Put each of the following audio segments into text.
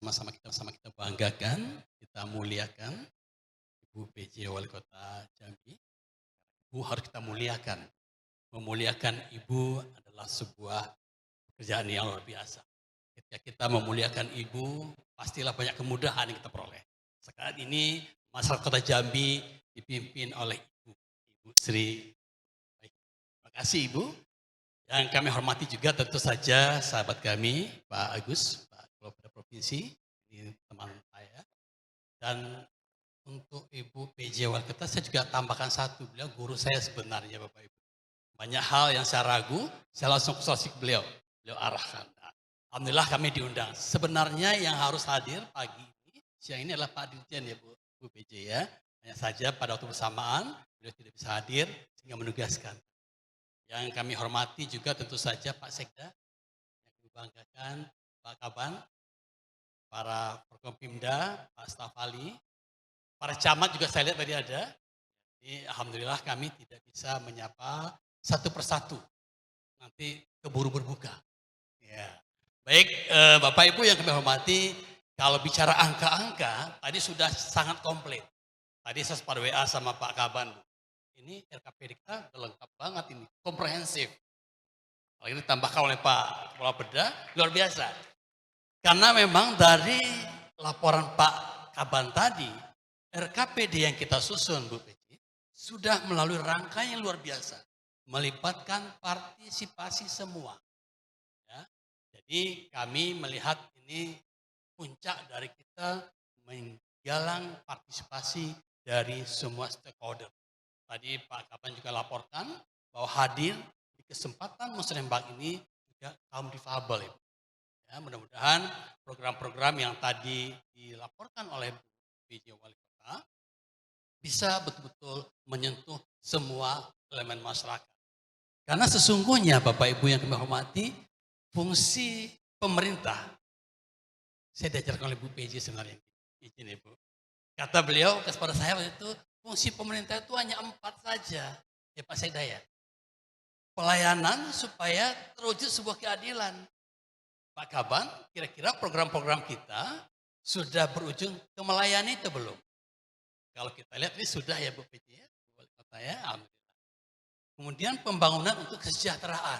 sama kita banggakan, kita muliakan Ibu PJ Wali Kota Jambi. Ibu harus kita muliakan. Memuliakan Ibu adalah sebuah pekerjaan yang luar biasa. Ketika kita memuliakan Ibu, pastilah banyak kemudahan yang kita peroleh. Sekarang ini masyarakat Kota Jambi dipimpin oleh Ibu Sri. Baik. Terima kasih Ibu. Yang kami hormati juga tentu saja sahabat kami, Pak Agus, Pak Kepala Provinsi, ini teman saya. Dan untuk Ibu PJ Wali Kota, saya juga tambahkan satu, beliau guru saya sebenarnya Bapak Ibu. Banyak hal yang saya ragu, saya langsung konsultasi ke beliau arahkan. Nah, alhamdulillah kami diundang. Sebenarnya yang harus hadir pagi ini, siang ini adalah Pak Dirjen ya Bu PJ ya. Hanya saja pada waktu bersamaan, beliau tidak bisa hadir sehingga menugaskan. Yang kami hormati juga tentu saja Pak Sekda, yang kami banggakan, Pak Kaban, para Forkompimda, Pak Staf Ali, para camat juga saya lihat tadi ada. Jadi alhamdulillah kami tidak bisa menyapa satu persatu. Nanti keburu berbuka. Ya. Baik Bapak Ibu yang kami hormati, kalau bicara angka-angka tadi sudah sangat komplit. Tadi saya sempat WA sama Pak Kaban. Ini RKPD kita udah lengkap banget ini, komprehensif. Ini ditambahkan oleh Pak Kepala Beda, luar biasa. Karena memang dari laporan Pak Kaban tadi, RKPD yang kita susun Bu PJ, sudah melalui rangkaian yang luar biasa. Melibatkan partisipasi semua. Ya. Jadi kami melihat ini puncak dari kita menggalang partisipasi dari semua stakeholder. Tadi Pak Kaban juga laporkan bahwa hadir di kesempatan musrembang ini juga kaum difabel. Ya, mudah-mudahan program-program yang tadi dilaporkan oleh PJ Wali Kota bisa betul-betul menyentuh semua elemen masyarakat. Karena sesungguhnya Bapak Ibu yang kami hormati, fungsi pemerintah, saya diajarkan oleh Bu PJ sebenarnya, izin Ibu. Kata beliau kepada saya waktu itu, fungsi pemerintah itu hanya 4 saja, ya Pak Sekda ya. Pelayanan supaya terwujud sebuah keadilan. Pak Kaban, kira-kira program-program kita sudah berujung ke melayani itu belum? Kalau kita lihat ini sudah ya Bu PJ ya, Wali Kota ya, alhamdulillah. Kemudian pembangunan untuk kesejahteraan.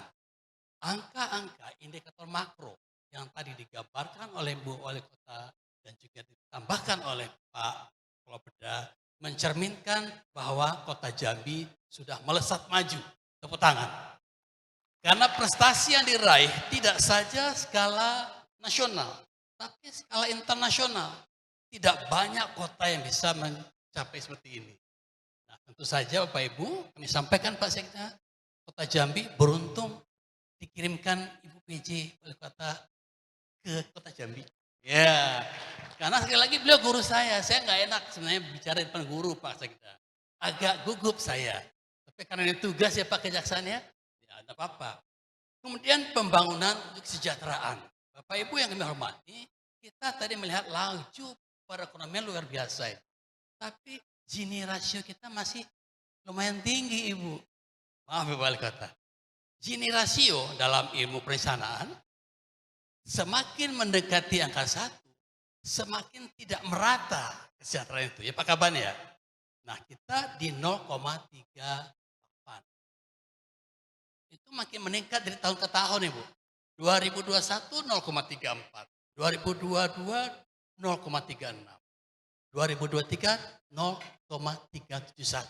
Angka-angka indikator makro yang tadi digambarkan oleh Bu Wali Kota dan juga ditambahkan oleh Pak Kepala Beda mencerminkan bahwa Kota Jambi sudah melesat maju. Tepuk tangan. Karena prestasi yang diraih tidak saja skala nasional, tapi skala internasional. Tidak banyak kota yang bisa mencapai seperti ini. Nah, tentu saja Bapak Ibu, kami sampaikan Pak Sekda, Kota Jambi beruntung dikirimkan Ibu PJ Wali Kota ke Kota Jambi. Ya, karena sekali lagi beliau guru saya nggak enak sebenarnya bicara di depan guru Pak Sekda. Agak gugup saya, tapi karena ini tugas ya Pak Kejaksaan ya ada apa-apa. Kemudian pembangunan untuk kesejahteraan. Bapak Ibu yang kami hormati, kita tadi melihat laju perekonomian luar biasa. Tapi Gini rasio kita masih lumayan tinggi Ibu. Maaf Ibu Wali Kota. Gini rasio dalam ilmu perencanaan, semakin mendekati angka 1, semakin tidak merata kesejahteraan itu. Ya Pak Kaban ya. Nah kita di 0,38. Itu makin meningkat dari tahun ke tahun Ibu. 2021 0,34, 2022 0,36, 2023 0,371.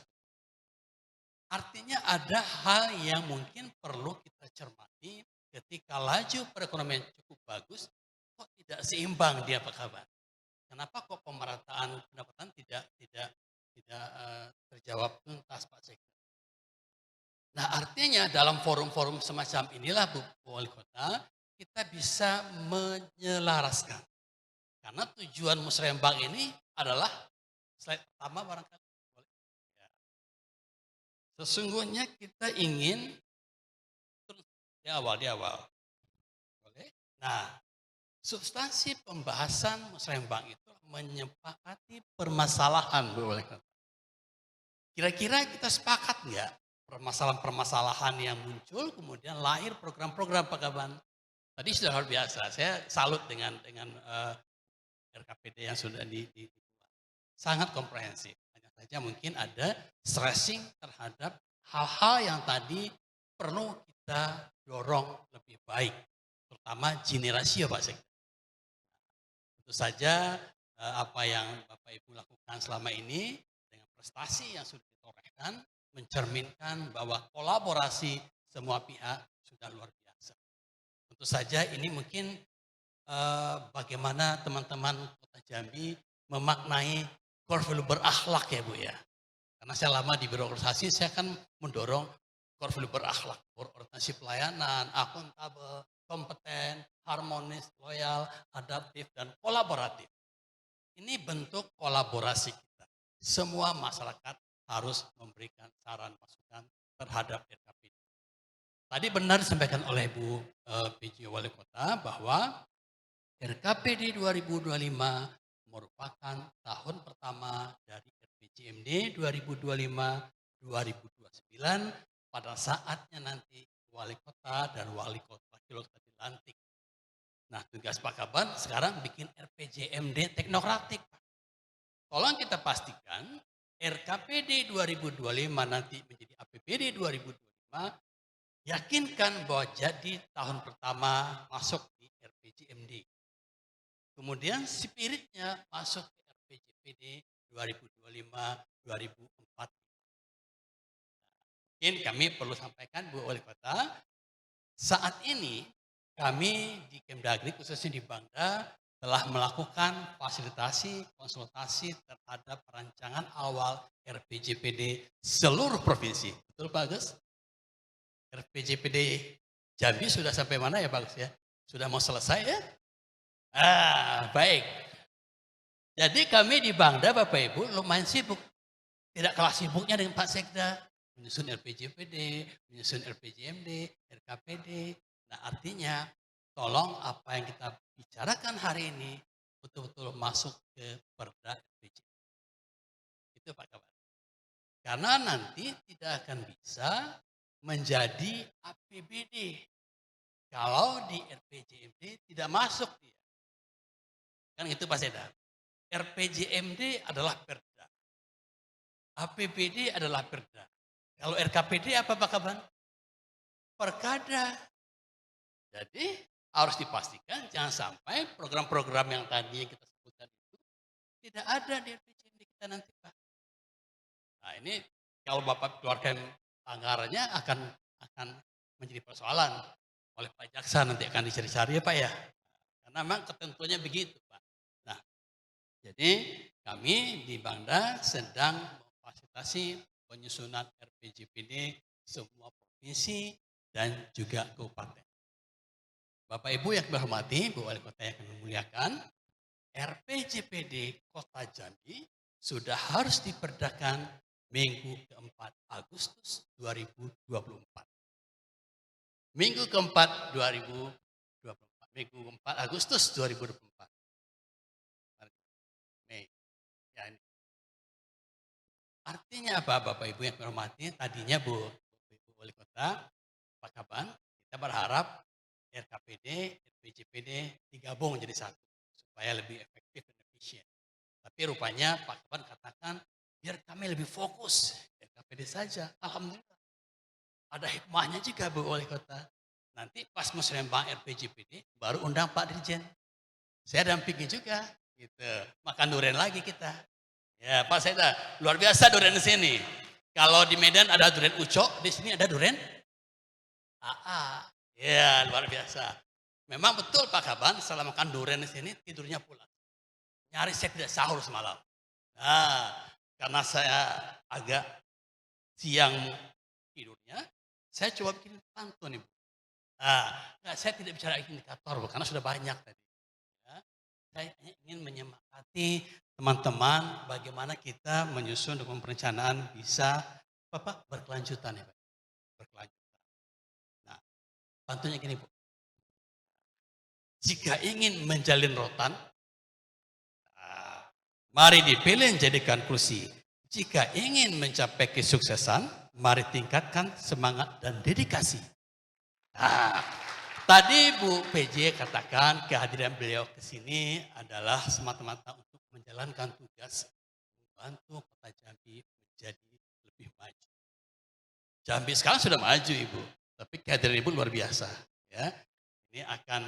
Artinya ada hal yang mungkin perlu kita cermati ketika laju perekonomian cukup bagus, kok tidak seimbang dia Pak Kaban. Kenapa kok pemerataan pendapatan tidak terjawab tuntas Pak Sekda. Nah artinya dalam forum-forum semacam inilah Bu Wali Kota, kita bisa menyelaraskan. Karena tujuan musrembang ini adalah, slide pertama barangkali. Sesungguhnya kita ingin, di awal. Boleh? Nah, substansi pembahasan musrembang itu menyepakati permasalahan Bu Wali Kota. Kira-kira kita sepakat nggak? Permasalahan-permasalahan yang muncul, kemudian lahir program-program Pak Kaban. Tadi sudah luar biasa, saya salut dengan RKPD yang sudah dibuat. Sangat komprehensif. Hanya saja mungkin ada stressing terhadap hal-hal yang tadi perlu kita dorong lebih baik. Terutama gini rasio Pak Sekda. Tentu saja apa yang Bapak Ibu lakukan selama ini dengan prestasi yang sudah ditorehkan mencerminkan bahwa kolaborasi semua pihak sudah luar biasa. Tentu saja ini mungkin bagaimana teman-teman Kota Jambi memaknai core value berakhlak ya Bu ya. Karena saya lama di birokrasi, saya kan mendorong core value berakhlak, berorientasi pelayanan, akuntabel, kompeten, harmonis, loyal, adaptif, dan kolaboratif. Ini bentuk kolaborasi kita. Semua masyarakat harus memberikan saran masukan terhadap RKPD. Tadi benar disampaikan oleh Bu PJ Wali Kota bahwa RKPD 2025 merupakan tahun pertama dari RPJMD 2025-2029 pada saatnya nanti Wali Kota dan Wali Kota Wakil Kota dilantik. Nah, tugas Pak Kaban sekarang bikin RPJMD teknokratik. Tolong kita pastikan RKPD 2025 nanti menjadi APBD 2025, yakinkan bahwa jadi tahun pertama masuk di RPJMD. Kemudian spiritnya masuk ke RPJPD 2025-2040. Mungkin kami perlu sampaikan Bu Wali Kota, saat ini kami di Kemdagri khususnya di Bangda telah melakukan fasilitasi, konsultasi terhadap perancangan awal RPJPD seluruh provinsi. Betul Pak Agus? RPJPD Jambi sudah sampai mana ya Pak Agus ya? Sudah mau selesai ya? Baik. Jadi kami di Bangda Bapak Ibu lumayan sibuk. Tidak kalah sibuknya dengan Pak Sekda. Menyusun RPJPD, menyusun RPJMD, RKPD. Nah artinya tolong apa yang kita bicarakan hari ini betul-betul masuk ke perda RPJMD. Itu Pak Kabar. Karena nanti tidak akan bisa menjadi APBD kalau di RPJMD tidak masuk dia. Kan itu Pak Sekda. RPJMD adalah perda. APBD adalah perda. Kalau RKPD apa Pak Kaban? Perkada. Jadi harus dipastikan jangan sampai program-program yang tadi kita sebutkan itu tidak ada di RPJMD kita nanti Pak. Nah ini kalau Bapak keluarkan anggarannya akan menjadi persoalan oleh Pak Jaksa nanti akan dicari-cari ya Pak ya. Karena memang ketentuannya begitu Pak. Nah jadi kami di Bangda sedang memfasilitasi penyusunan RPJPD semua provinsi dan juga kabupaten. Bapak Ibu yang berhormati, Bu Wali Kota yang memuliakan, RPJPD Kota Jambi sudah harus diperdakan minggu keempat Agustus 2024. Minggu keempat 2024, minggu keempat Agustus 2024. Mei. Ya, ini. Artinya apa Bapak Ibu yang berhormati? Tadinya Bu Wali Kota, Pak Kaban, kita berharap RKPD, RPJPD digabung jadi satu supaya lebih efektif dan efisien. Tapi rupanya Pak Kaban katakan biar kami lebih fokus RKPD saja. Alhamdulillah. Ada hikmahnya juga Bu Wali Kota. Nanti pas musrembang RPJPD baru undang Pak Dirjen. Saya dampingi juga gitu. Makan durian lagi kita. Ya Pak Sekda, luar biasa durian di sini. Kalau di Medan ada durian ucok, di sini ada durian ya luar biasa. Memang betul Pak Kaban, setelah makan durian di sini tidurnya pulang. Nyaris saya tidak sahur semalam. Nah, karena saya agak siang tidurnya, saya coba bikin pantun Ibu. Nah, saya tidak bicara indikator karena sudah banyak tadi. Ya, saya ingin menyemangati teman-teman bagaimana kita menyusun dokumen perencanaan bisa berkelanjutan ya Pak. Berkelanjutan. Nah, pantunnya gini Bu. Jika ingin menjalin rotan, mari dipilih jadikan kursi. Jika ingin mencapai kesuksesan, mari tingkatkan semangat dan dedikasi. tadi Bu PJ katakan kehadiran beliau ke sini adalah semata-mata untuk menjalankan tugas membantu Kota Jambi menjadi lebih maju. Jambi sekarang sudah maju Ibu, tapi kehadiran Ibu luar biasa. Ya, ini akan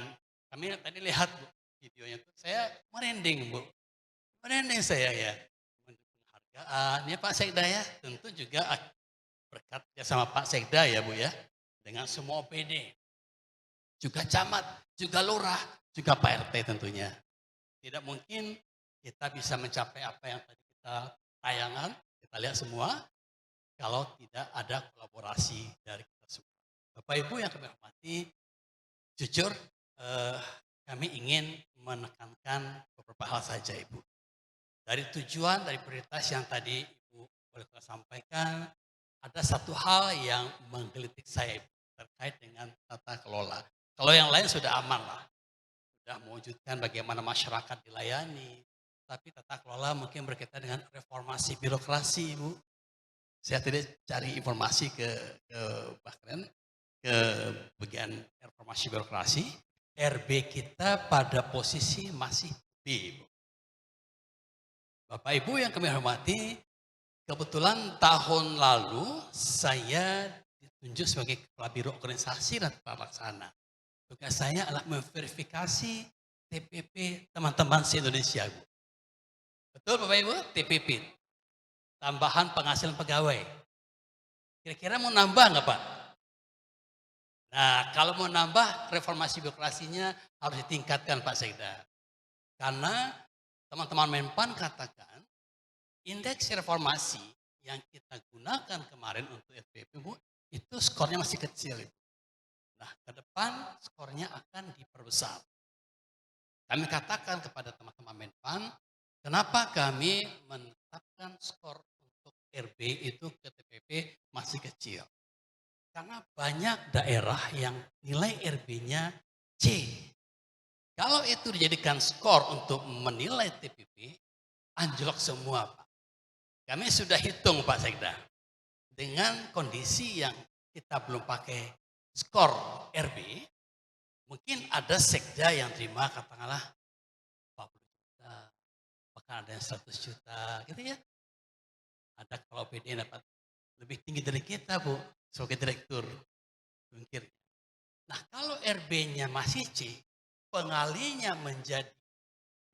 kami tadi lihat Bu videonya itu saya merinding Bu, merinding saya ya. Penghargaan ya Pak Sekda ya, tentu juga berkat ya sama Pak Sekda ya Bu ya, dengan semua OPD, juga camat, juga lurah, juga Pak RT tentunya. Tidak mungkin kita bisa mencapai apa yang tadi kita tayangan, kita lihat semua, kalau tidak ada kolaborasi dari kita semua. Bapak Ibu yang kami hormati, jujur kami ingin menekankan beberapa hal saja Ibu. Dari tujuan, dari prioritas yang tadi Ibu boleh sampaikan, ada satu hal yang menggelitik saya Ibu, terkait dengan tata kelola. Kalau yang lain sudah aman lah, sudah mewujudkan bagaimana masyarakat dilayani, tapi tata kelola mungkin berkaitan dengan reformasi birokrasi Ibu. Saya tadi cari informasi bahkan ke bagian reformasi birokrasi, RB kita pada posisi masih B. Bapak Ibu yang kami hormati, kebetulan tahun lalu saya ditunjuk sebagai Kepala Biro Organisasi dan Tata Laksana. Tugas saya adalah memverifikasi TPP teman-teman se-Indonesia. Betul Bapak Ibu? TPP, tambahan penghasilan pegawai. Kira-kira mau nambah nggak Pak? Nah, kalau mau nambah, reformasi birokrasinya harus ditingkatkan Pak Sekda. Karena teman-teman Menpan katakan, indeks reformasi yang kita gunakan kemarin untuk RPP itu skornya masih kecil. Nah, ke depan skornya akan diperbesar. Kami katakan kepada teman-teman Menpan, kenapa kami menetapkan skor untuk RB itu ke TPP masih kecil? Karena banyak daerah yang nilai RB-nya C. Kalau itu dijadikan skor untuk menilai TPP, anjlok semua Pak. Kami sudah hitung Pak Sekda. Dengan kondisi yang kita belum pakai skor RB, mungkin ada sekda yang terima katakanlah 40 juta, bahkan ada yang 100 juta gitu ya. Ada kalau PD dapat lebih tinggi dari kita Bu, sebagai direktur. Mungkin. Nah kalau RB-nya masih C, pengalinya menjadi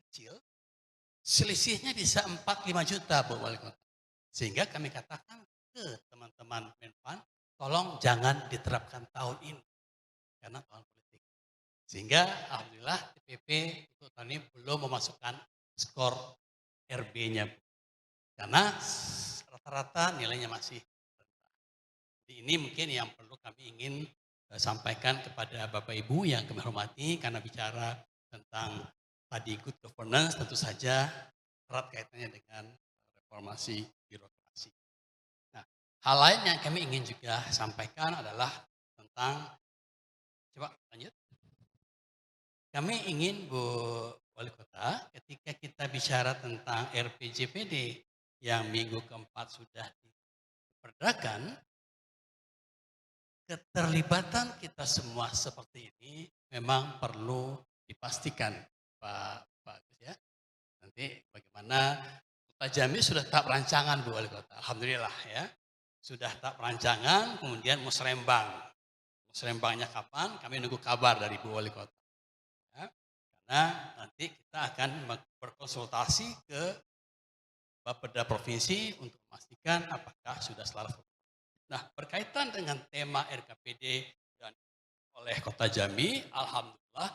kecil, selisihnya bisa 4-5 juta Bu Wali Kota. Sehingga kami katakan ke teman-teman Menpan, tolong jangan diterapkan tahun ini. Karena tahun politik. Sehingga alhamdulillah TPP untuk tahun ini belum memasukkan skor RB-nya. Karena rata-rata nilainya masih rendah. Jadi ini mungkin yang perlu kami ingin sampaikan kepada Bapak Ibu yang kami hormati, karena bicara tentang tadi good governance tentu saja erat kaitannya dengan reformasi birokrasi. Nah, hal lain yang kami ingin juga sampaikan adalah tentang, coba lanjut. Kami ingin Bu Wali Kota, ketika kita bicara tentang RPJPD yang minggu keempat sudah diperdakan, keterlibatan kita semua seperti ini memang perlu dipastikan Pak Agus ya. Nanti bagaimana Kota Jambi sudah tahap rancangan Bu Wali Kota, alhamdulillah ya. Sudah tahap rancangan, kemudian musrembang. Musrembangnya kapan? Kami nunggu kabar dari Bu Wali Kota. Ya. Karena nanti kita akan berkonsultasi ke Bapeda Provinsi untuk memastikan apakah sudah selaras. Nah, berkaitan dengan tema RKPD dan oleh Kota Jambi, alhamdulillah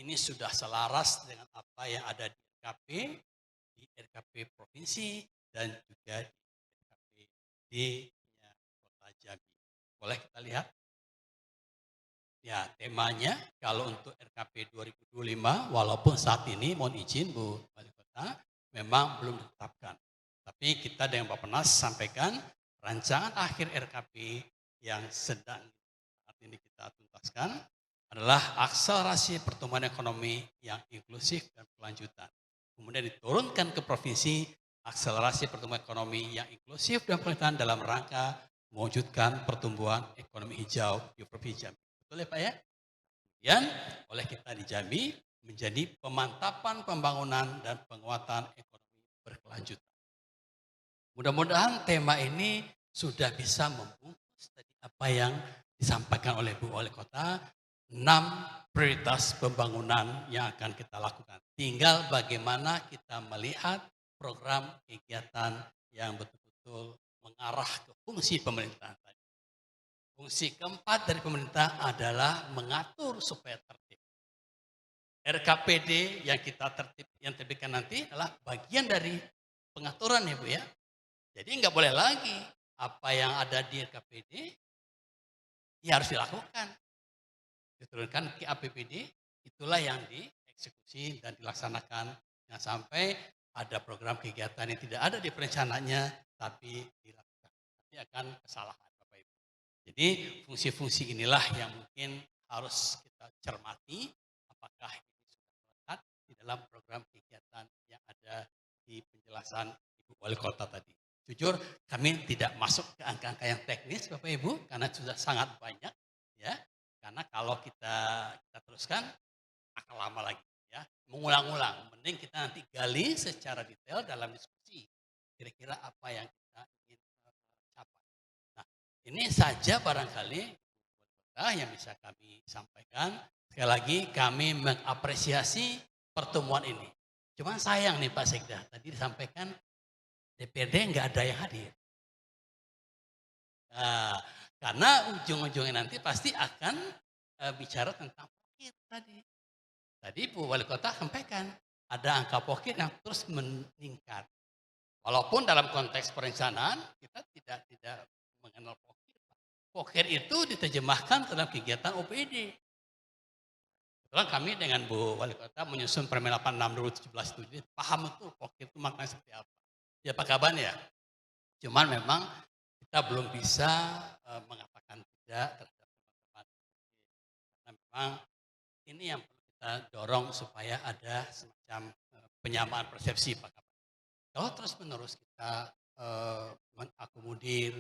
ini sudah selaras dengan apa yang ada di RKP Provinsi dan juga di RKPD Kota Jambi. Boleh kita lihat? Ya, temanya kalau untuk RKP 2025, walaupun saat ini mohon izin Bu Wali Kota, memang belum ditetapkan. Tapi kita dengan Bappenas sampaikan rancangan akhir RKP yang sedang saat ini kita tuntaskan adalah akselerasi pertumbuhan ekonomi yang inklusif dan berkelanjutan. Kemudian diturunkan ke provinsi akselerasi pertumbuhan ekonomi yang inklusif dan berkelanjutan dalam rangka mewujudkan pertumbuhan ekonomi hijau di Provinsi Jambi. Betul ya Pak ya? Kemudian oleh kita di Jambi menjadi pemantapan pembangunan dan penguatan ekonomi berkelanjutan. Mudah-mudahan tema ini sudah bisa membungkus tadi apa yang disampaikan oleh Bu Wali Kota, 6 prioritas pembangunan yang akan kita lakukan. Tinggal bagaimana kita melihat program kegiatan yang betul-betul mengarah ke fungsi pemerintahan tadi. Fungsi keempat dari pemerintah adalah mengatur supaya tertib. RKPD yang kita terbitkan nanti adalah bagian dari pengaturan ya Bu ya. Jadi nggak boleh lagi apa yang ada di RKPD ya harus dilakukan. Diturunkan ke APBD, itulah yang dieksekusi dan dilaksanakan. Jangan sampai ada program kegiatan yang tidak ada di perencanaannya, tapi dilakukan. Nanti akan kesalahan Bapak Ibu. Jadi fungsi-fungsi inilah yang mungkin harus kita cermati, apakah ini sudah melekat di dalam program kegiatan yang ada di penjelasan Ibu Wali Kota tadi. Jujur kami tidak masuk ke angka-angka yang teknis Bapak Ibu, karena sudah sangat banyak ya. Karena kalau kita teruskan akan lama lagi ya, mengulang-ulang. Mending kita nanti gali secara detail dalam diskusi. Kira-kira apa yang kita ingin capai. Nah, ini saja barangkali yang bisa kami sampaikan. Sekali lagi kami mengapresiasi pertemuan ini. Cuma sayang nih Pak Sekda, tadi disampaikan DPRD nggak ada yang hadir. Nah, karena ujung-ujungnya nanti pasti akan bicara tentang pokir tadi. Tadi Bu Wali Kota sampaikan ada angka pokir yang terus meningkat. Walaupun dalam konteks perencanaan kita tidak mengenal pokir. Pokir itu diterjemahkan dalam kegiatan OPD. Kebetulan kami dengan Bu Wali Kota menyusun Permen 86 2017 itu paham betul pokir itu maknanya seperti apa. Ya Pak Kaban ya. Cuman memang kita belum bisa mengatakan tidak terhadap teman-teman. Karena memang ini yang perlu kita dorong supaya ada semacam penyamaan persepsi Pak Kaban. Kalau terus-menerus kita mengakomodir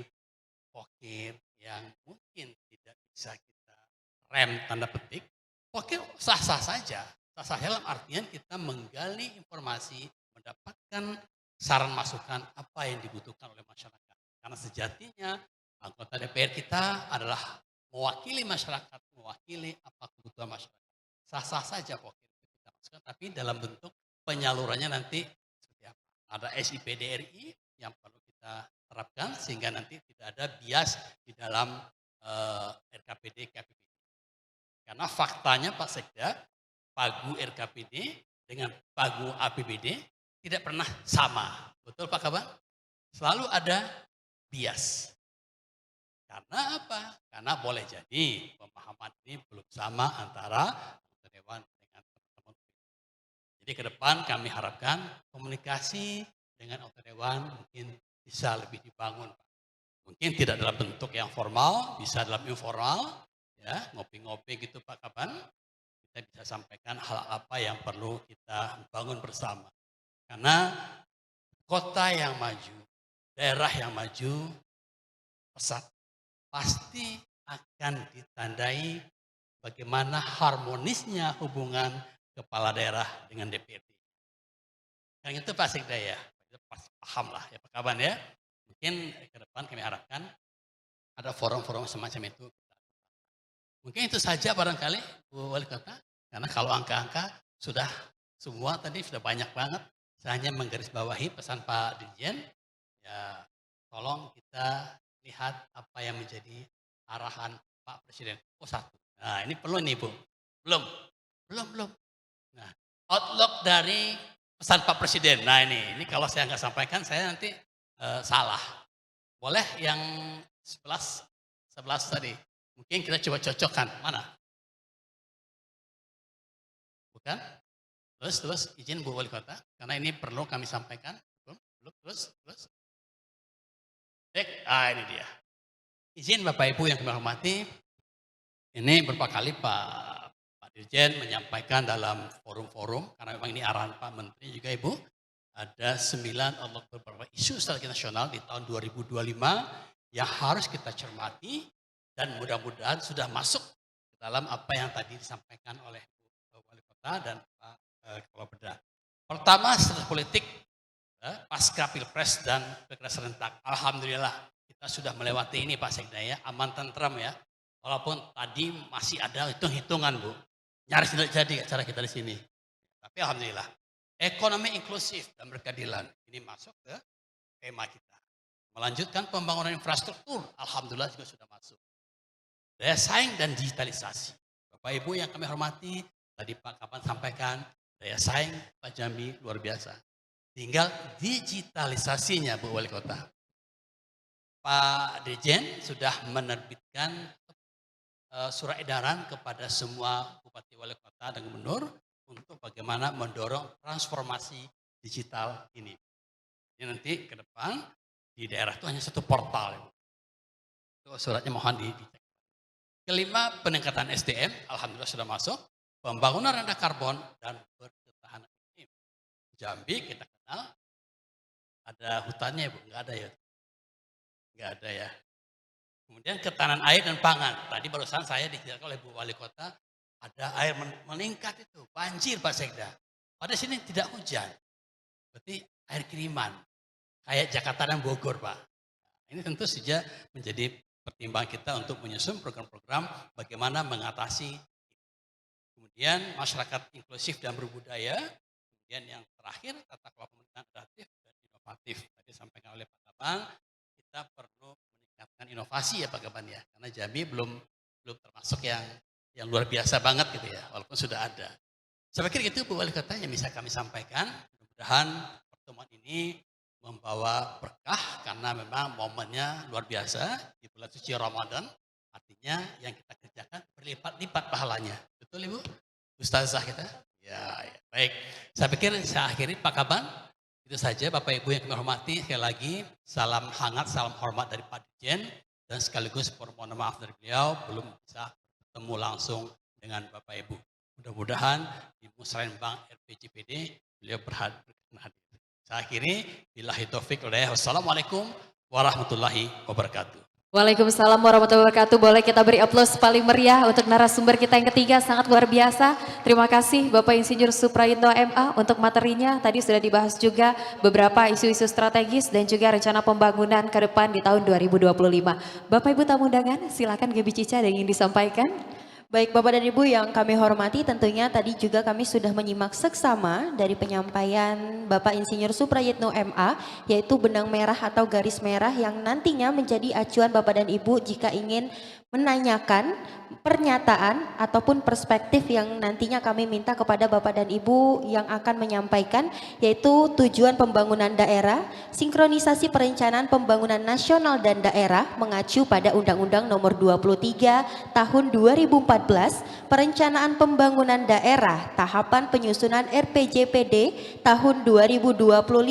pokir yang mungkin tidak bisa kita rem tanda petik, pokir sah-sah saja. Sah-sah dalam artian kita menggali informasi, mendapatkan saran masukan apa yang dibutuhkan oleh masyarakat. Karena sejatinya anggota DPR kita adalah mewakili masyarakat, mewakili apa kebutuhan masyarakat. Sah-sah saja pokir kita masukkan, tapi dalam bentuk penyalurannya nanti seperti apa. Ada SIPDRI yang perlu kita terapkan sehingga nanti tidak ada bias di dalam RKPD KPPD. Karena faktanya Pak Sekda, pagu RKPD dengan pagu APBD tidak pernah sama. Betul Pak Kaban? Selalu ada bias. Karena apa? Karena boleh jadi pemahaman ini belum sama antara anggota dewan dengan teman-teman. Jadi ke depan kami harapkan komunikasi dengan anggota dewan mungkin bisa lebih dibangun. Mungkin tidak dalam bentuk yang formal, bisa dalam informal, ya ngopi-ngopi gitu Pak Kaban. Kita bisa sampaikan hal apa yang perlu kita bangun bersama. Karena kota yang maju, daerah yang maju, pesat, pasti akan ditandai bagaimana harmonisnya hubungan kepala daerah dengan DPRD. Yang itu Pak Sekda ya, itu pasti paham lah ya Pak Kaban ya. Mungkin ke depan kami harapkan ada forum-forum semacam itu. Mungkin itu saja barangkali Bu Wali Kota. Karena kalau angka-angka sudah semua tadi sudah banyak banget. Saya hanya menggarisbawahi pesan Pak Dirjen. Ya tolong kita lihat apa yang menjadi arahan Pak Presiden. Oh satu. Nah ini perlu nih Bu. Belum. Nah outlook dari pesan Pak Presiden. Nah ini kalau saya nggak sampaikan saya nanti salah. Boleh yang 11 tadi. Mungkin kita coba cocokkan. Mana? Bukan? Terus izin Bu Wali Kota. Karena ini perlu kami sampaikan. Terus. Ini dia. Izin Bapak Ibu yang kami hormati. Ini beberapa kali Pak Dirjen menyampaikan dalam forum-forum. Karena memang ini arahan Pak Menteri juga Ibu. Ada 9 beberapa isu strategi nasional di tahun 2025 yang harus kita cermati dan mudah-mudahan sudah masuk ke dalam apa yang tadi disampaikan oleh Bu Wali Kota dan Pak Kepala Beda. Pertama, secara politik pasca Pilpres dan Pilpres serentak. Alhamdulillah kita sudah melewati ini Pak Sekda ya, aman tentram ya. Walaupun tadi masih ada hitung-hitungan Bu, nyaris tidak jadi acara kita di sini. Tapi alhamdulillah, ekonomi inklusif dan berkeadilan ini masuk ke tema kita. Melanjutkan pembangunan infrastruktur, alhamdulillah juga sudah masuk. Daya saing dan digitalisasi. Bapak Ibu yang kami hormati, tadi Pak Kapan sampaikan, daya saing Pak Jambi luar biasa. Tinggal digitalisasinya Bu Wali Kota. Pak Dirjen sudah menerbitkan surat edaran kepada semua Bupati Wali Kota dan Gubernur untuk bagaimana mendorong transformasi digital ini. Ini nanti ke depan di daerah itu hanya satu portal. Itu suratnya mohon dicek. Kelima, peningkatan SDM, alhamdulillah sudah masuk. Pembangunan rendah karbon dan berketahanan iklim. Jambi kita kenal ada hutannya Bu, nggak ada ya? Nggak ada ya. Kemudian ketahanan air dan pangan. Tadi barusan saya dijelaskan oleh Bu Wali Kota, ada air meningkat itu, banjir Pak Sekda. Pada sini tidak hujan, berarti air kiriman. Kayak Jakarta dan Bogor Pak. Ini tentu saja menjadi pertimbangan kita untuk menyusun program-program bagaimana mengatasi. Kemudian masyarakat inklusif dan berbudaya. Kemudian yang terakhir tata kelola pemerintahan adaptif dan inovatif. Tadi disampaikan oleh Pak Kapan, kita perlu meningkatkan inovasi ya Pak Kapan ya. Karena Jambi belum termasuk yang luar biasa banget gitu ya, walaupun sudah ada. Saya pikir itu Bu Wali Kota yang bisa kami sampaikan. Mudah-mudahan pertemuan ini membawa berkah karena memang momennya luar biasa di bulan suci Ramadan. Artinya yang kita kerjakan berlipat-lipat pahalanya. Betul Ibu? Ustazah kita? Ya, baik. Saya pikir saya akhiri Pak Kaban. Itu saja Bapak Ibu yang kami hormati. Sekali lagi salam hangat, salam hormat dari Pak Dirjen. Dan sekaligus mohon maaf dari beliau belum bisa bertemu langsung dengan Bapak Ibu. Mudah-mudahan di Musrembang RPJPD beliau berhadir. Saya akhiri, billahi taufik walhidayah. Wassalamualaikum warahmatullahi wabarakatuh. Waalaikumsalam warahmatullahi wabarakatuh. Boleh kita beri aplaus paling meriah untuk narasumber kita yang ketiga, sangat luar biasa. Terima kasih Bapak Insinyur Suprayitno MA untuk materinya. Tadi sudah dibahas juga beberapa isu-isu strategis dan juga rencana pembangunan ke depan di tahun 2025. Bapak Ibu tamu undangan, silakan Gaby Cica ada yang ingin disampaikan. Baik Bapak dan Ibu yang kami hormati, tentunya tadi juga kami sudah menyimak seksama dari penyampaian Bapak Insinyur Suprayitno MA, yaitu benang merah atau garis merah yang nantinya menjadi acuan Bapak dan Ibu jika ingin menanyakan pernyataan ataupun perspektif yang nantinya kami minta kepada Bapak dan Ibu yang akan menyampaikan, yaitu tujuan pembangunan daerah, sinkronisasi perencanaan pembangunan nasional dan daerah mengacu pada Undang-Undang Nomor 23 Tahun 2014, perencanaan pembangunan daerah, tahapan penyusunan RPJPD tahun 2025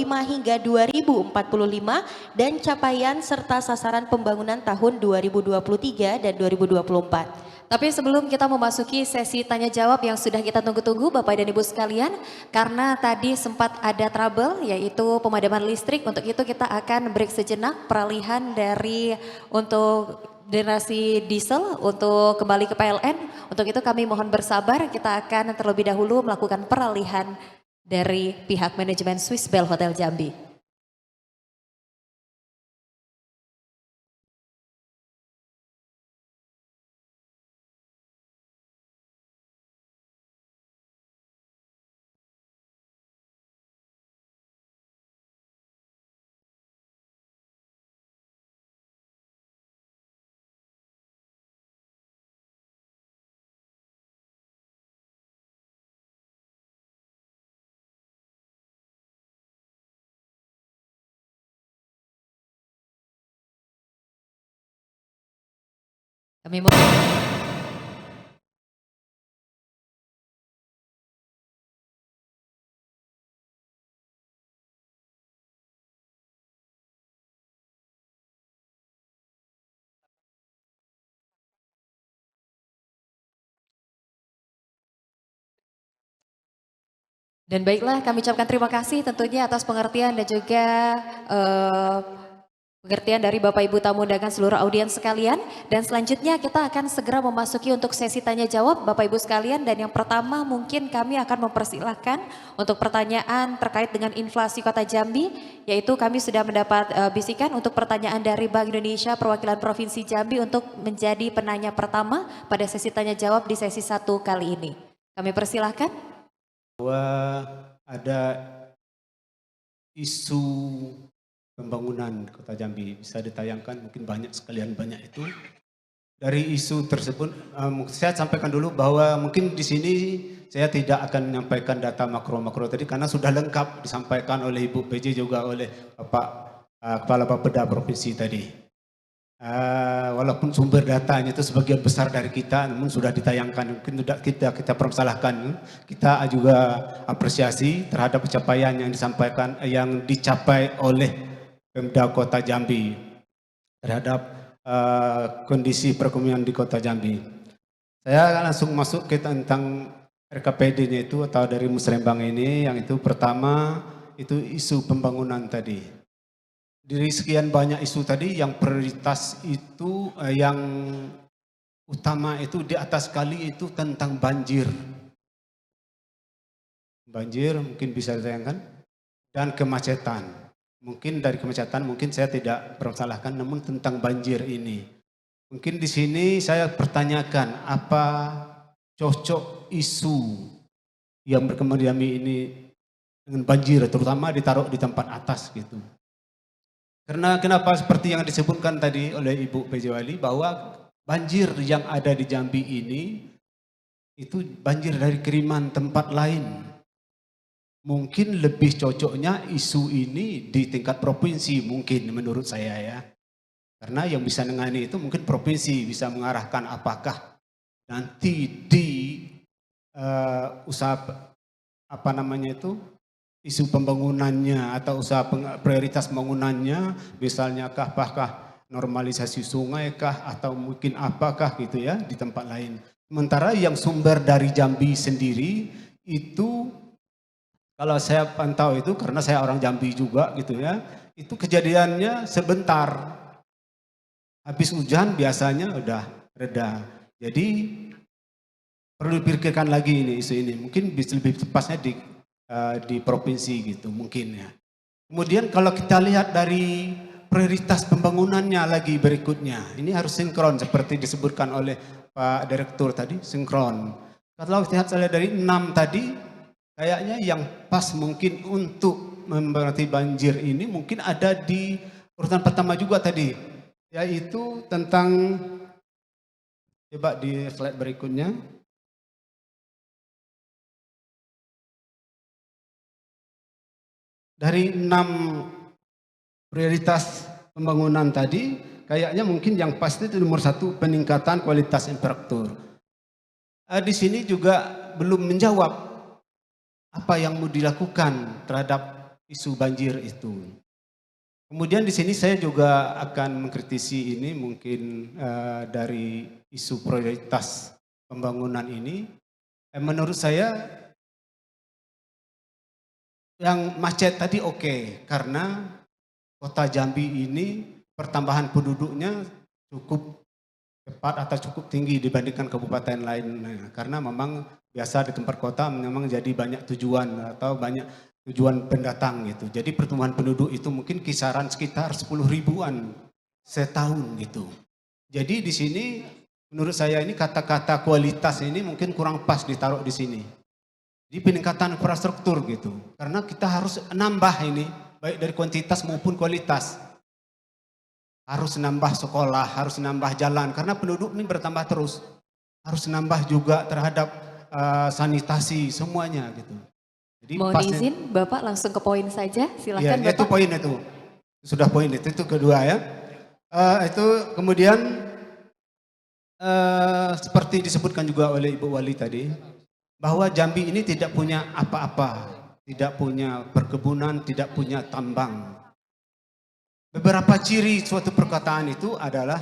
hingga 2045 dan capaian serta sasaran pembangunan tahun 2023 dan 2024. Tapi sebelum kita memasuki sesi tanya jawab yang sudah kita tunggu-tunggu Bapak dan Ibu sekalian, karena tadi sempat ada trouble yaitu pemadaman listrik, untuk itu kita akan break sejenak peralihan dari untuk generasi diesel untuk kembali ke PLN. Untuk itu kami mohon bersabar, kita akan terlebih dahulu melakukan peralihan dari pihak manajemen Swiss Bell Hotel Jambi. Kami mohon dan baiklah, kami ucapkan terima kasih tentunya atas pengertian dan juga Pengertian dari Bapak Ibu tamu undangan seluruh audiens sekalian. Dan selanjutnya kita akan segera memasuki untuk sesi tanya jawab Bapak Ibu sekalian. Dan yang pertama mungkin kami akan mempersilahkan untuk pertanyaan terkait dengan inflasi Kota Jambi. Yaitu kami sudah mendapat bisikan untuk pertanyaan dari Bank Indonesia perwakilan Provinsi Jambi untuk menjadi penanya pertama pada sesi tanya jawab di sesi 1 kali ini. Kami persilahkan. Bahwa ada isu pembangunan Kota Jambi bisa ditayangkan, mungkin banyak itu. Dari isu tersebut, saya sampaikan dulu bahwa mungkin di sini saya tidak akan menyampaikan data makro-makro tadi karena sudah lengkap disampaikan oleh Ibu PJ juga oleh Bapak Kepala Bapeda Provinsi tadi. Walaupun sumber datanya itu sebagian besar dari kita, namun sudah ditayangkan, mungkin tidak kita permasalahkan. Kita juga apresiasi terhadap pencapaian yang disampaikan, yang dicapai oleh Pemda Kota Jambi terhadap kondisi perekonomian di Kota Jambi. Saya langsung masuk ke tentang RKPD-nya itu atau dari Musrembang ini, yang itu pertama itu isu pembangunan tadi. Dari sekian banyak isu tadi, yang prioritas itu yang utama itu di atas kali itu tentang banjir. Banjir mungkin bisa ditayangkan, dan kemacetan. Mungkin dari kemacetan mungkin saya tidak bersalahkan, namun tentang banjir ini. Mungkin di sini saya pertanyakan apa cocok isu yang berkembang di Jambi ini dengan banjir, terutama ditaruh di tempat atas gitu. Karena kenapa seperti yang disebutkan tadi oleh Ibu PJ Wali bahwa banjir yang ada di Jambi ini itu banjir dari kiriman tempat lain. Mungkin lebih cocoknya isu ini di tingkat provinsi mungkin menurut saya ya. Karena yang bisa menangani itu mungkin provinsi bisa mengarahkan apakah nanti di usaha apa namanya itu isu pembangunannya atau usaha prioritas pembangunannya misalnya apakah normalisasi sungai kah atau mungkin apakah gitu ya di tempat lain. Sementara yang sumber dari Jambi sendiri itu kalau saya pantau itu karena saya orang Jambi juga gitu ya, itu kejadiannya sebentar. Habis hujan biasanya udah reda. Jadi perlu dipikirkan lagi ini isu ini. Mungkin bisa lebih tepatnya di provinsi gitu mungkin ya. Kemudian kalau kita lihat dari prioritas pembangunannya lagi berikutnya, ini harus sinkron seperti disebutkan oleh Pak Direktur tadi, sinkron. Kalau kita lihat dari 6 tadi, kayaknya yang pas mungkin untuk memberati banjir ini mungkin ada di urutan pertama juga tadi, yaitu tentang, coba di slide berikutnya. Dari 6 prioritas pembangunan tadi, kayaknya mungkin yang pasti itu nomor 1 peningkatan kualitas infrastruktur. Di sini juga belum menjawab apa yang mau dilakukan terhadap isu banjir itu. Kemudian di sini saya juga akan mengkritisi ini mungkin dari isu prioritas pembangunan ini. Menurut saya yang macet tadi oke, karena Kota Jambi ini pertambahan penduduknya cukup cepat atau cukup tinggi dibandingkan kabupaten lain. Karena memang biasa di tempat kota memang jadi banyak tujuan atau banyak tujuan pendatang gitu. Jadi pertumbuhan penduduk itu mungkin kisaran sekitar 10 ribuan setahun gitu. Jadi di sini menurut saya ini kata-kata kualitas ini mungkin kurang pas ditaruh di sini. Di peningkatan infrastruktur gitu. Karena kita harus nambah ini baik dari kuantitas maupun kualitas. Harus nambah sekolah, harus nambah jalan karena penduduk ini bertambah terus. Harus nambah juga terhadap sanitasi semuanya gitu. Jadi Mohon izin Bapak langsung ke poin saja, silakan ya, Bapak. itu poin itu. Sudah poin itu kedua ya. Itu kemudian seperti disebutkan juga oleh Ibu Wali tadi, bahwa Jambi ini tidak punya apa-apa, tidak punya perkebunan, tidak punya tambang. Beberapa ciri suatu perkataan itu adalah,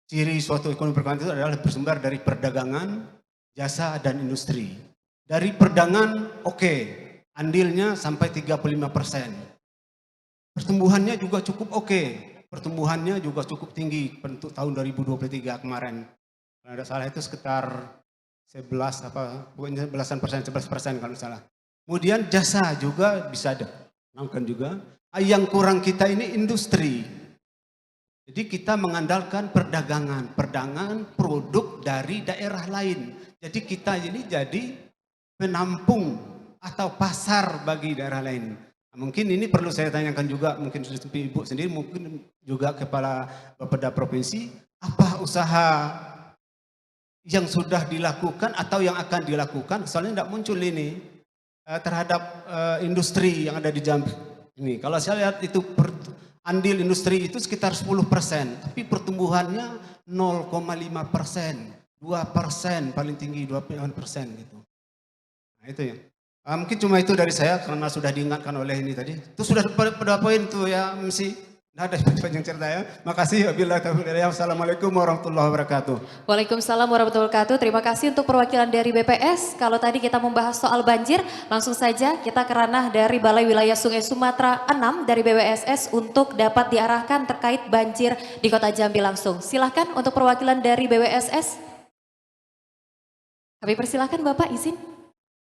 ciri suatu ekonomi perkataan itu adalah bersumber dari perdagangan, jasa dan industri. Dari perdagangan oke, andilnya sampai 35%. Pertumbuhannya juga cukup oke, pertumbuhannya juga cukup tinggi untuk tahun 2023 kemarin. Kalau tidak salah itu sekitar 11 apa, pokoknya belasan persen, 11% kalau tidak salah. Kemudian jasa juga bisa dilakukan juga. Yang kurang kita ini industri. Jadi kita mengandalkan perdagangan produk dari daerah lain. Jadi kita ini jadi penampung atau pasar bagi daerah lain. Nah, mungkin ini perlu saya tanyakan juga, mungkin Ibu sendiri, mungkin juga Kepala Bapeda Provinsi, apa usaha yang sudah dilakukan atau yang akan dilakukan, soalnya tidak muncul ini terhadap industri yang ada di Jambi ini. Kalau saya lihat itu andil industri itu sekitar 10%, tapi pertumbuhannya 0,5%, 2%, paling tinggi 2% gitu. Nah itu ya. Mungkin cuma itu dari saya karena sudah diingatkan oleh ini tadi. Itu sudah pada poin tuh ya, mesti tidak ada panjang cerita ya. Makasih. Wassalamualaikum warahmatullahi wabarakatuh. Waalaikumsalam warahmatullahi wabarakatuh. Terima kasih untuk perwakilan dari BPS. Kalau tadi kita membahas soal banjir, langsung saja kita ke ranah dari Balai Wilayah Sungai Sumatera 6 dari BWSS untuk dapat diarahkan terkait banjir di Kota Jambi langsung. Silahkan untuk perwakilan dari BWSS. Kami persilahkan Bapak izin.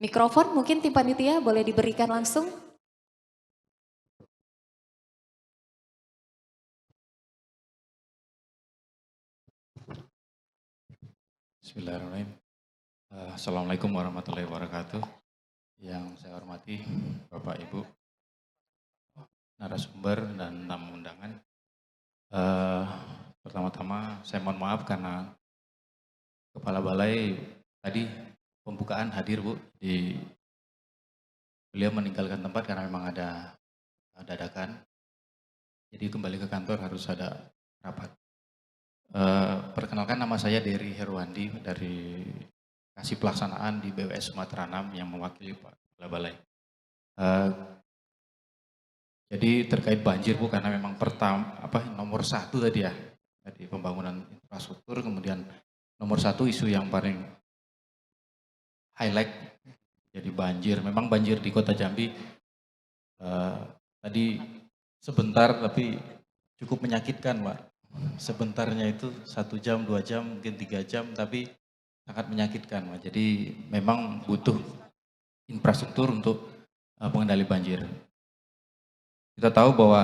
Mikrofon mungkin tim panitia boleh diberikan langsung. Bismillahirrahmanirrahim. Assalamualaikum warahmatullahi wabarakatuh. Yang saya hormati Bapak Ibu, narasumber dan tamu undangan. Pertama-tama saya mohon maaf karena Kepala Balai tadi pembukaan hadir Bu, beliau meninggalkan tempat karena memang ada dadakan. Jadi kembali ke kantor harus ada rapat. Perkenalkan nama saya Dery Herwandi dari Kasih Pelaksanaan di BWS Sumatera 6 yang mewakili Pak Kepala Balai. Jadi terkait banjir Bu, karena memang nomor satu tadi ya, tadi pembangunan infrastruktur, kemudian nomor satu isu yang paling highlight jadi banjir. Memang banjir di Kota Jambi tadi sebentar tapi cukup menyakitkan Pak. Sebentarnya itu 1 jam, 2 jam, mungkin 3 jam, tapi sangat menyakitkan Pak. Jadi memang butuh infrastruktur untuk pengendali banjir. Kita tahu bahwa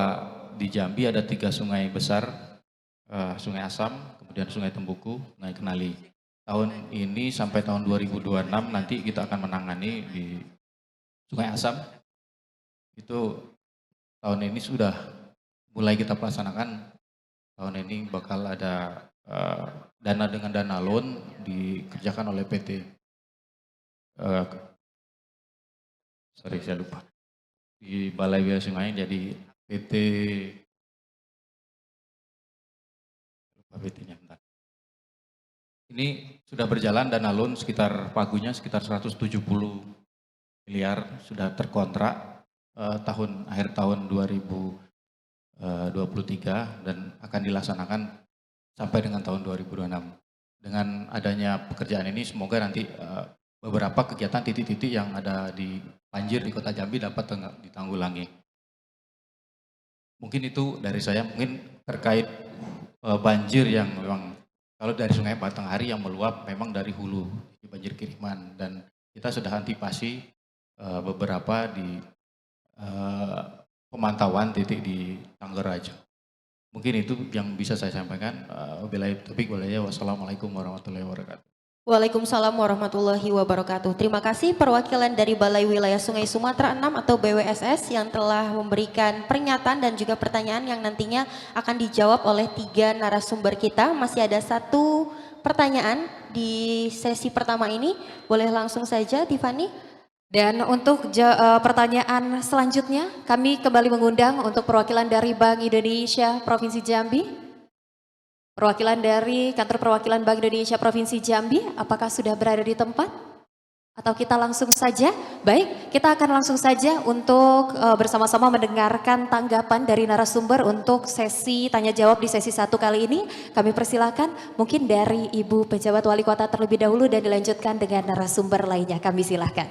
di Jambi ada 3 sungai besar, Sungai Asam, kemudian Sungai Tembuku, Sungai Kenali. Tahun ini sampai tahun 2026 nanti kita akan menangani di Sungai Asam. Itu tahun ini sudah mulai kita pelaksanakan. Tahun ini bakal ada dana dengan dana loan dikerjakan oleh PT. Saya lupa. Di Balai Wilayah Sungai jadi PT. Lupa PT-nya bentar. Ini sudah berjalan dana loan sekitar pagunya sekitar 170 miliar sudah terkontrak akhir tahun 2023 dan akan dilaksanakan sampai dengan tahun 2026. Dengan adanya pekerjaan ini semoga nanti beberapa kegiatan titik-titik yang ada di banjir di Kota Jambi dapat ditanggulangi. Mungkin itu dari saya, mungkin terkait banjir yang memang kalau dari Sungai Batanghari yang meluap memang dari hulu, di banjir kiriman, dan kita sudah antisipasi beberapa di pemantauan titik di Tanggeraja. Mungkin itu yang bisa saya sampaikan. Wassalamualaikum warahmatullahi wabarakatuh. Waalaikumsalam warahmatullahi wabarakatuh. Terima kasih perwakilan dari Balai Wilayah Sungai Sumatera 6 atau BWSS yang telah memberikan pernyataan dan juga pertanyaan yang nantinya akan dijawab oleh 3 narasumber kita. Masih ada 1 pertanyaan di sesi pertama ini. Boleh langsung saja Tiffany. Dan untuk pertanyaan selanjutnya kami kembali mengundang untuk perwakilan dari Bank Indonesia Provinsi Jambi. Perwakilan dari Kantor Perwakilan Bank Indonesia Provinsi Jambi, apakah sudah berada di tempat? Atau kita langsung saja? Baik, kita akan langsung saja untuk bersama-sama mendengarkan tanggapan dari narasumber untuk sesi tanya jawab di sesi 1 kali ini. Kami persilahkan mungkin dari Ibu Pejabat Wali Kota terlebih dahulu dan dilanjutkan dengan narasumber lainnya. Kami silahkan.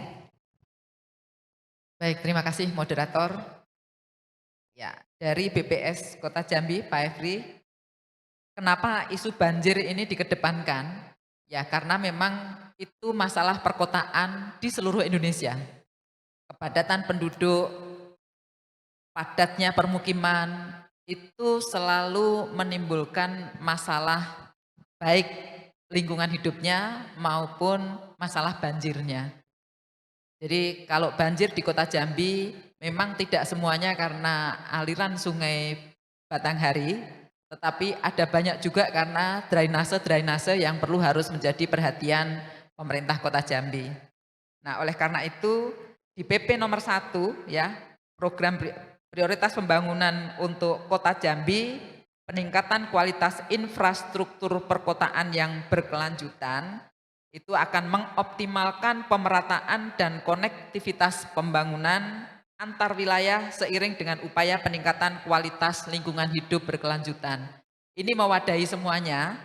Baik, terima kasih moderator. Ya, dari BPS Kota Jambi, Pak Efri, kenapa isu banjir ini dikedepankan? Ya, karena memang itu masalah perkotaan di seluruh Indonesia. Kepadatan penduduk, padatnya permukiman, itu selalu menimbulkan masalah baik lingkungan hidupnya maupun masalah banjirnya. Jadi kalau banjir di Kota Jambi memang tidak semuanya karena aliran sungai Batanghari, tetapi ada banyak juga karena drainase-drainase yang perlu harus menjadi perhatian pemerintah Kota Jambi. Nah, oleh karena itu di PP nomor 1 ya, program prioritas pembangunan untuk Kota Jambi, peningkatan kualitas infrastruktur perkotaan yang berkelanjutan, itu akan mengoptimalkan pemerataan dan konektivitas pembangunan antar wilayah seiring dengan upaya peningkatan kualitas lingkungan hidup berkelanjutan. Ini mewadahi semuanya,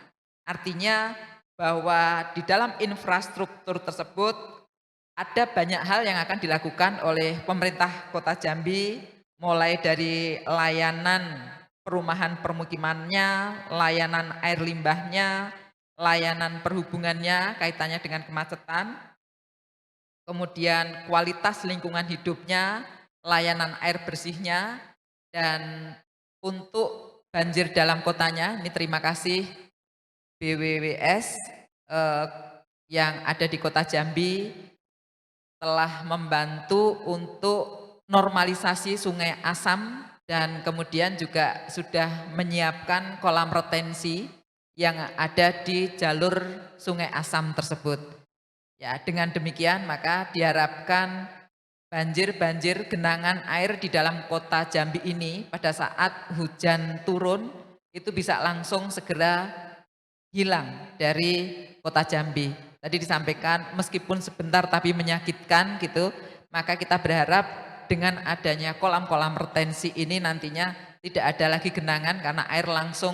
artinya bahwa di dalam infrastruktur tersebut ada banyak hal yang akan dilakukan oleh pemerintah Kota Jambi, mulai dari layanan perumahan permukimannya, layanan air limbahnya, layanan perhubungannya kaitannya dengan kemacetan, kemudian kualitas lingkungan hidupnya, layanan air bersihnya, dan untuk banjir dalam kotanya, ini terima kasih BWWS yang ada di Kota Jambi telah membantu untuk normalisasi Sungai Asam dan kemudian juga sudah menyiapkan kolam retensi yang ada di jalur Sungai Asam tersebut. Ya, dengan demikian maka diharapkan banjir-banjir genangan air di dalam Kota Jambi ini pada saat hujan turun itu bisa langsung segera hilang dari Kota Jambi. Tadi disampaikan meskipun sebentar tapi menyakitkan gitu, maka kita berharap dengan adanya kolam-kolam retensi ini nantinya tidak ada lagi genangan karena air langsung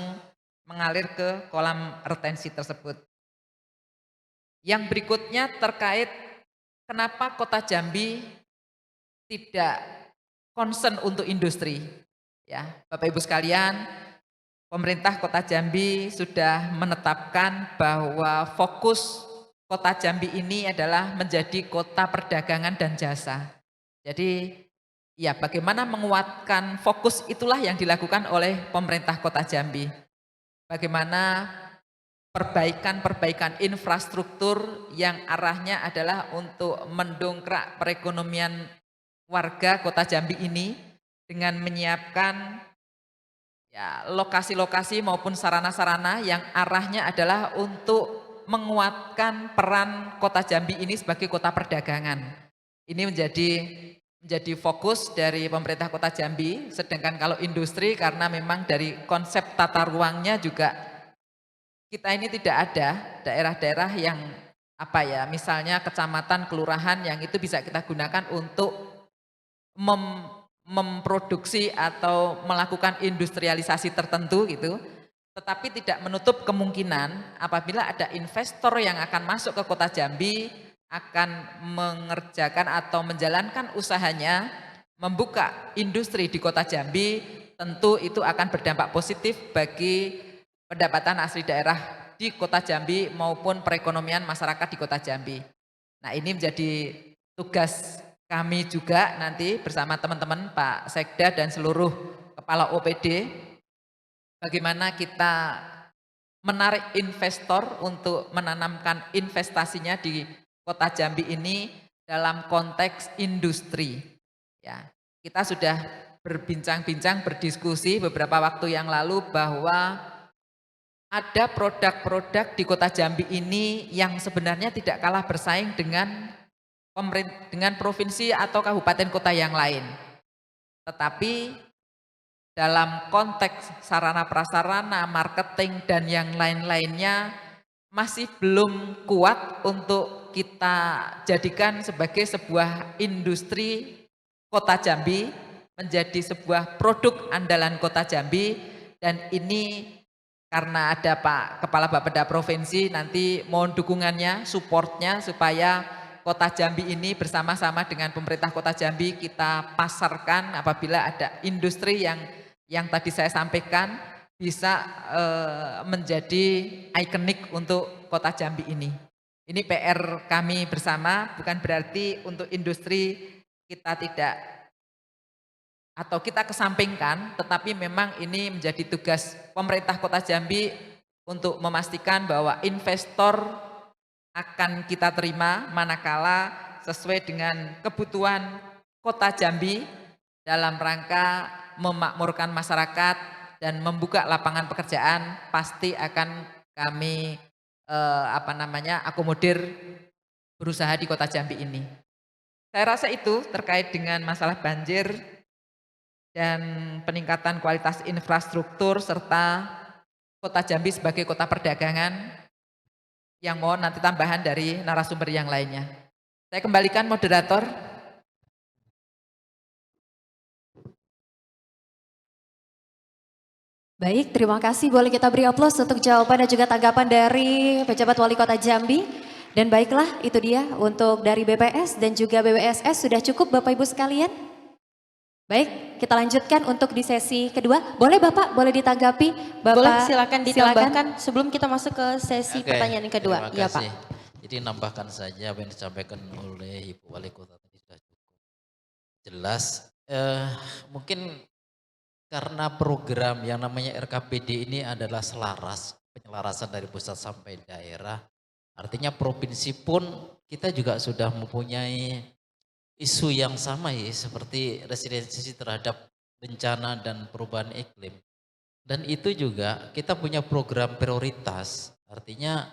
mengalir ke kolam retensi tersebut. Yang berikutnya terkait kenapa Kota Jambi tidak concern untuk industri. Ya, Bapak Ibu sekalian, pemerintah Kota Jambi sudah menetapkan bahwa fokus Kota Jambi ini adalah menjadi kota perdagangan dan jasa. Jadi ya bagaimana menguatkan fokus itulah yang dilakukan oleh pemerintah Kota Jambi. Bagaimana perbaikan-perbaikan infrastruktur yang arahnya adalah untuk mendongkrak perekonomian warga Kota Jambi ini dengan menyiapkan ya, lokasi-lokasi maupun sarana-sarana yang arahnya adalah untuk menguatkan peran Kota Jambi ini sebagai kota perdagangan. Ini menjadi fokus dari pemerintah Kota Jambi, sedangkan kalau industri karena memang dari konsep tata ruangnya juga kita ini tidak ada daerah-daerah yang misalnya kecamatan, kelurahan yang itu bisa kita gunakan untuk memproduksi atau melakukan industrialisasi tertentu gitu, tetapi tidak menutup kemungkinan apabila ada investor yang akan masuk ke Kota Jambi akan mengerjakan atau menjalankan usahanya, membuka industri di Kota Jambi, tentu itu akan berdampak positif bagi pendapatan asli daerah di Kota Jambi maupun perekonomian masyarakat di Kota Jambi. Nah, ini menjadi tugas kami juga nanti bersama teman-teman Pak Sekda dan seluruh kepala OPD, bagaimana kita menarik investor untuk menanamkan investasinya di Kota Jambi ini dalam konteks industri. Ya, kita sudah berbincang-bincang, berdiskusi beberapa waktu yang lalu bahwa ada produk-produk di Kota Jambi ini yang sebenarnya tidak kalah bersaing dengan provinsi atau kabupaten kota yang lain. Tetapi dalam konteks sarana prasarana, marketing dan yang lain-lainnya masih belum kuat untuk kita jadikan sebagai sebuah industri Kota Jambi, menjadi sebuah produk andalan Kota Jambi, dan ini karena ada Pak Kepala Bapeda Provinsi nanti mohon dukungannya, supportnya supaya Kota Jambi ini bersama-sama dengan pemerintah Kota Jambi kita pasarkan apabila ada industri yang tadi saya sampaikan bisa menjadi ikonik untuk Kota Jambi ini. Ini PR kami bersama, bukan berarti untuk industri kita tidak atau kita kesampingkan, tetapi memang ini menjadi tugas pemerintah Kota Jambi untuk memastikan bahwa investor akan kita terima manakala sesuai dengan kebutuhan Kota Jambi dalam rangka memakmurkan masyarakat dan membuka lapangan pekerjaan, pasti akan kami akomodir berusaha di Kota Jambi ini. Saya rasa itu terkait dengan masalah banjir dan peningkatan kualitas infrastruktur serta Kota Jambi sebagai kota perdagangan yang mohon nanti tambahan dari narasumber yang lainnya. Saya kembalikan moderator. Baik, terima kasih. Boleh kita beri aplaus untuk jawaban dan juga tanggapan dari pejabat Wali Kota Jambi. Dan baiklah, itu dia untuk dari BPS dan juga BWSS sudah cukup Bapak Ibu sekalian. Baik, kita lanjutkan untuk di sesi kedua. Boleh Bapak, boleh ditanggapi. Bapak, Boleh silakan ditambahkan sebelum kita masuk ke sesi pertanyaan yang kedua. Terima Iya kasih. Pak. Jadi nambahkan saja apa yang disampaikan oleh Ibu Wali Kota tadi sudah cukup jelas. Mungkin karena program yang namanya RKPD ini adalah selaras, penyelarasan dari pusat sampai daerah. Artinya provinsi pun kita juga sudah mempunyai isu yang sama ya, seperti resiliensi terhadap bencana dan perubahan iklim. Dan itu juga kita punya program prioritas, artinya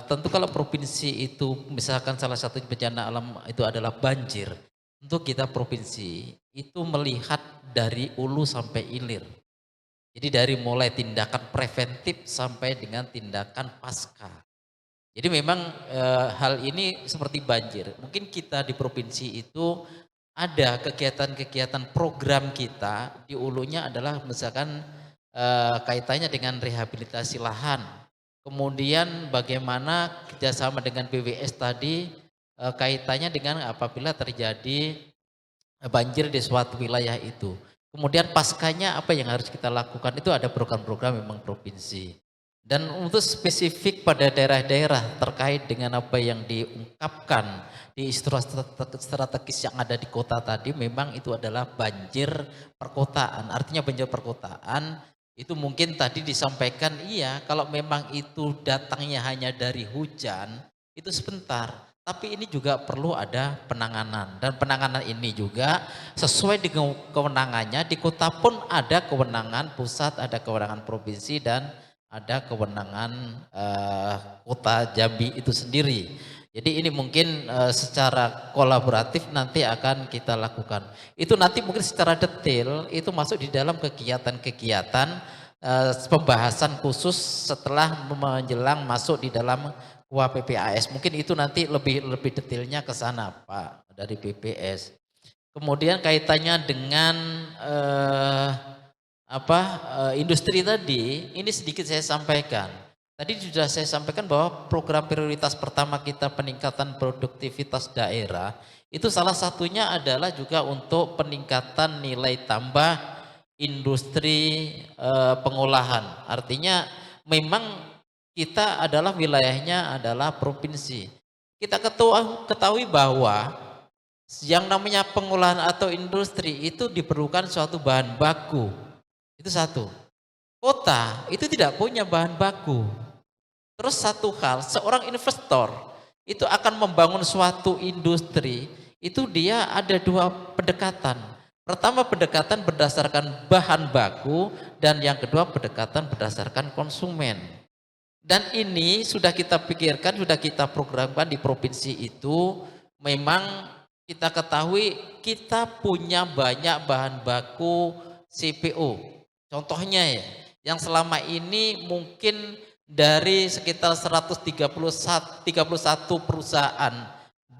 tentu kalau provinsi itu misalkan salah satu bencana alam itu adalah banjir, untuk kita provinsi itu melihat dari hulu sampai hilir. Jadi dari mulai tindakan preventif sampai dengan tindakan pasca. Jadi memang hal ini seperti banjir. Mungkin kita di provinsi itu ada kegiatan-kegiatan program kita di hulunya adalah misalkan kaitannya dengan rehabilitasi lahan. Kemudian bagaimana kerjasama dengan BWS tadi kaitannya dengan apabila terjadi banjir di suatu wilayah itu. Kemudian paskanya apa yang harus kita lakukan, itu ada program-program memang provinsi. Dan untuk spesifik pada daerah-daerah terkait dengan apa yang diungkapkan di istilah strategis yang ada di kota tadi, memang itu adalah banjir perkotaan. Artinya banjir perkotaan itu mungkin tadi disampaikan iya, kalau memang itu datangnya hanya dari hujan itu sebentar. Tapi ini juga perlu ada penanganan, dan penanganan ini juga sesuai dengan kewenangannya. Di kota pun ada kewenangan pusat, ada kewenangan provinsi, dan ada kewenangan Kota Jambi itu sendiri. Jadi ini mungkin secara kolaboratif nanti akan kita lakukan. Itu nanti mungkin secara detail itu masuk di dalam kegiatan-kegiatan pembahasan khusus setelah menjelang masuk di dalam Wah PPAS, mungkin itu nanti lebih detailnya ke sana Pak dari BPS. Kemudian kaitannya dengan industri tadi, ini sedikit saya sampaikan. Tadi sudah saya sampaikan bahwa program prioritas pertama kita peningkatan produktivitas daerah, itu salah satunya adalah juga untuk peningkatan nilai tambah industri pengolahan. Artinya memang kita adalah wilayahnya adalah provinsi. Kita ketahui bahwa yang namanya pengolahan atau industri itu diperlukan suatu bahan baku. Itu satu. Kota itu tidak punya bahan baku. Terus satu hal, seorang investor itu akan membangun suatu industri, itu dia ada dua pendekatan. Pertama pendekatan berdasarkan bahan baku, dan yang kedua pendekatan berdasarkan konsumen. Dan ini sudah kita pikirkan, sudah kita programkan di provinsi itu. Memang kita ketahui kita punya banyak bahan baku CPO. Contohnya ya, yang selama ini mungkin dari sekitar 131 perusahaan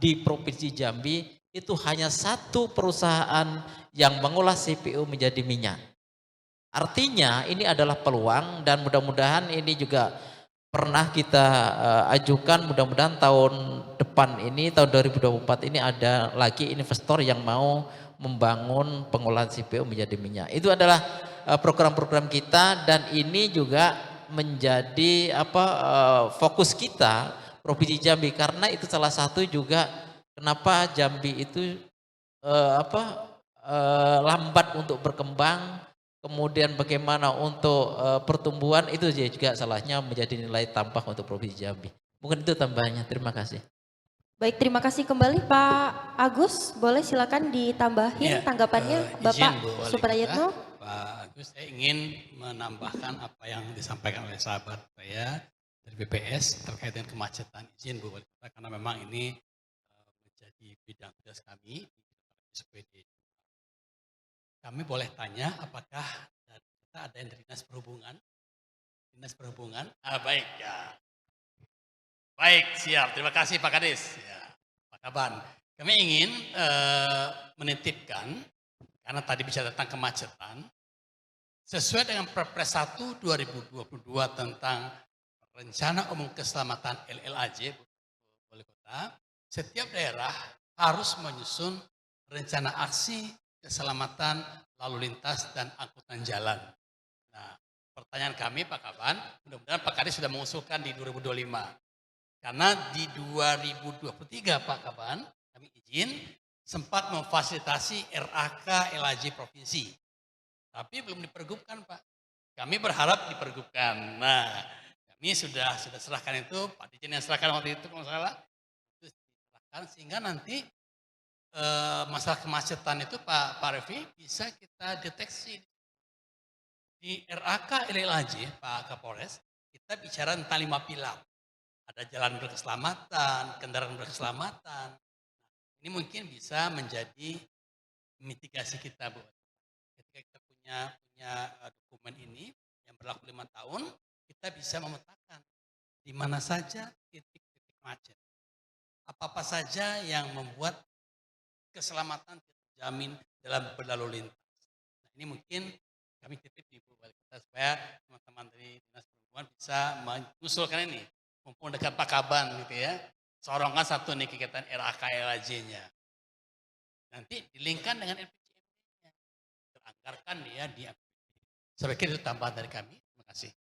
di Provinsi Jambi, itu hanya satu perusahaan yang mengolah CPO menjadi minyak. Artinya ini adalah peluang, dan mudah-mudahan ini juga pernah kita ajukan, mudah-mudahan tahun depan ini, tahun 2024 ini ada lagi investor yang mau membangun pengolahan CPO menjadi minyak. Itu adalah program-program kita, dan ini juga menjadi fokus kita Provinsi Jambi, karena itu salah satu juga kenapa Jambi itu lambat untuk berkembang, kemudian bagaimana untuk pertumbuhan, itu juga salahnya menjadi nilai tambah untuk Provinsi Jambi. Mungkin itu tambahannya. Terima kasih. Baik, terima kasih kembali Pak Agus. Boleh silakan ditambahin tanggapannya Bapak izin, Bu Wali Suprayitno. Kota, Pak Agus, saya ingin menambahkan apa yang disampaikan oleh sahabat saya dari BPS terkait dengan kemacetan. Izin Bu Wali Kota, karena memang ini menjadi bidang tugas kami di SPD. Kami boleh tanya apakah kita ada yang dari Dinas Perhubungan? Dinas Perhubungan? Baik ya. Baik, siap. Terima kasih Pak Kadis. Ya, Pak Kaban. Kami ingin menitipkan, karena tadi bicara tentang kemacetan, sesuai dengan Perpres 1 2022 tentang Rencana Umum Keselamatan LLAJ, Wali Kota, setiap daerah harus menyusun rencana aksi keselamatan lalu lintas dan angkutan jalan. Nah, pertanyaan kami Pak Kaban, mudah-mudahan Pak Kadis sudah mengusulkan di 2025. Karena di 2023 Pak Kaban, kami izin sempat memfasilitasi RAK LAJ Provinsi. Tapi belum dipergubkan Pak. Kami berharap dipergubkan. Nah, kami sudah serahkan itu, Pak Dirjen yang serahkan waktu itu kalau salah. Itu diserahkan sehingga nanti masalah kemacetan itu Pak Revi bisa kita deteksi. Di RAK LLAJ Pak Kapolres, kita bicara tentang 5 pilar. Ada jalan berkeselamatan, kendaraan berkeselamatan. Ini mungkin bisa menjadi mitigasi kita, Bu. Ketika kita punya dokumen ini yang berlaku 5 tahun, kita bisa memetakan di mana saja titik-titik macet. Apa-apa saja yang membuat keselamatan terjamin dalam berlalu lintas. Nah, ini mungkin kami titip di Bu Wali Kota supaya teman-teman dari Dinas Perhubungan bisa mengusulkan ini. Mumpung dekat Pak Kaban gitu ya. Sorongan satu nih kegiatan RAKLAJ-nya. Nanti dilingkan dengan LPJMD-nya. Teranggarkan dia di LPJMD. Saya pikir itu tambahan dari kami. Terima kasih.